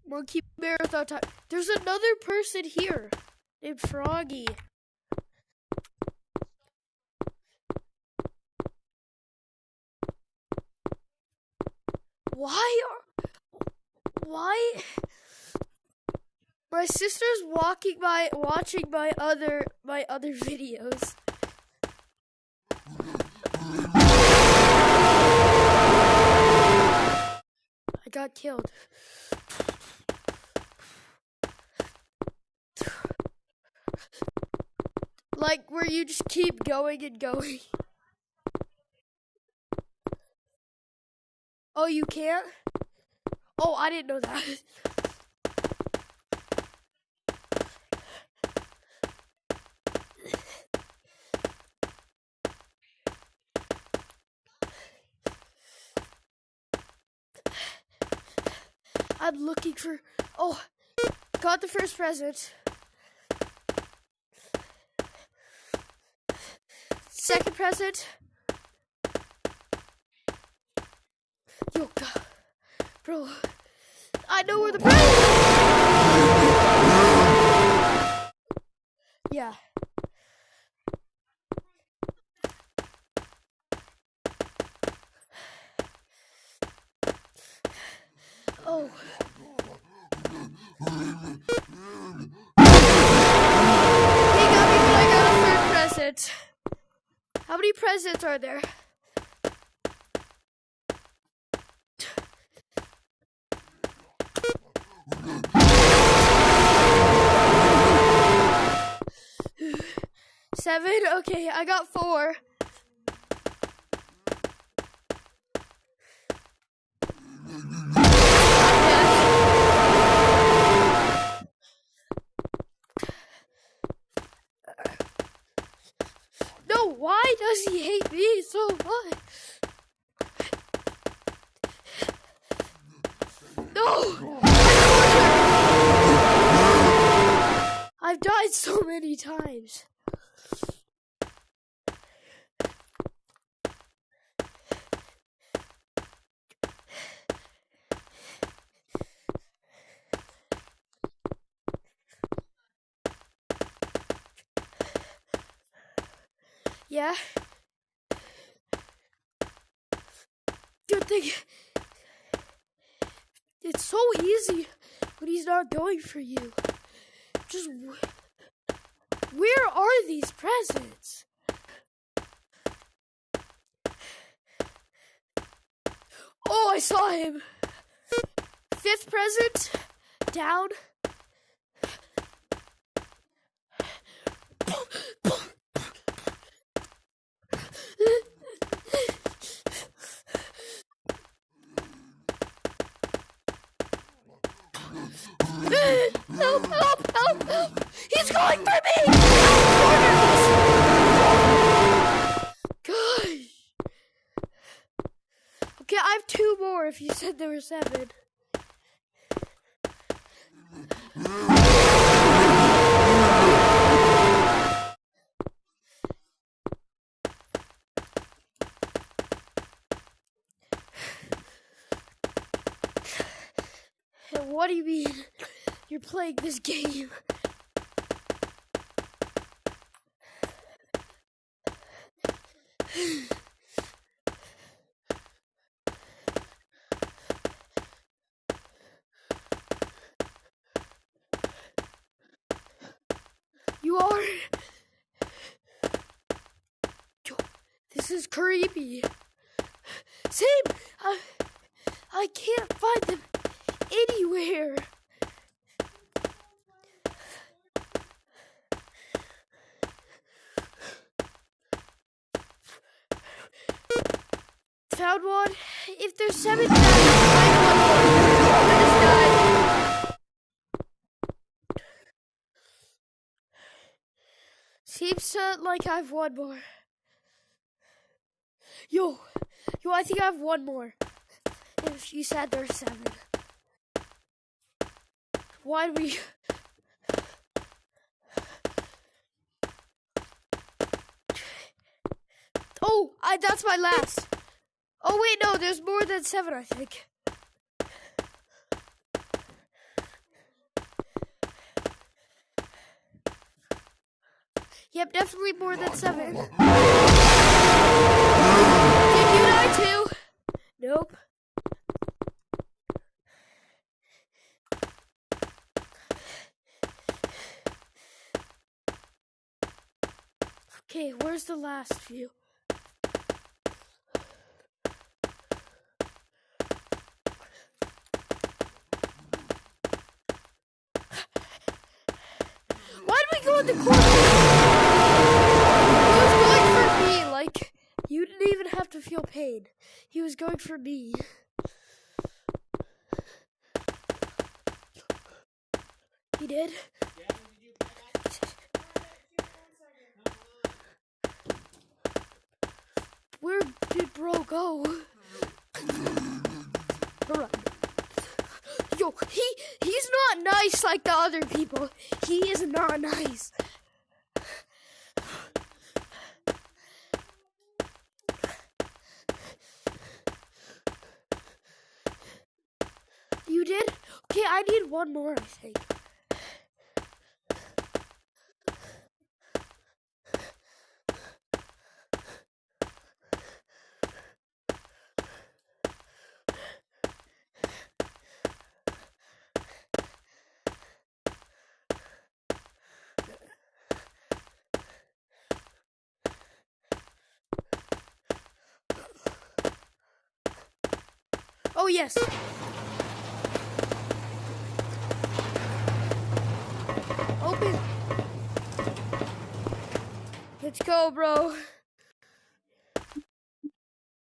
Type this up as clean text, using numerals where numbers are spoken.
Monkey marathon time. There's another person here named Froggy. Why? My sister's watching my other videos. I got killed. Like where you just keep going and going. Oh, you can't? Oh, I didn't know that. I'm looking for... Oh, got the first present. Second present. Yo, God. Bro, I know where the present is. Yeah. Oh. He got me, but I got a third present. How many presents are there? Seven? Okay, I got 4. No, why does he hate me so much? No! I've died so many times. Yeah. Good thing. It's so easy when he's not going for you. Just, where are these presents? Oh, I saw him. 5th present, down. Help, help, help, help! He's going for me! Gosh. Okay, I have 2 more if you said there were 7. What do you mean? You're playing this game. You are... This is creepy. Same! I can't find them anywhere. Found one. If there's 7, I just died. Seems like I have 1 more. Yo, I think I have 1 more. If you said there's 7. Why do we... Oh, that's my last. Oh wait, no, there's more than 7, I think. Yep, definitely more than 7. Did you die too? Nope. Okay, where's the last few? Why did we go in the corner? He was going for me, like, you didn't even have to feel pain. He was going for me. He did? Where did bro go? Alright. Yo, he's not nice like the other people. He is not nice. You did? Okay, I need one more, I think. Oh, yes. Open. Let's go, bro.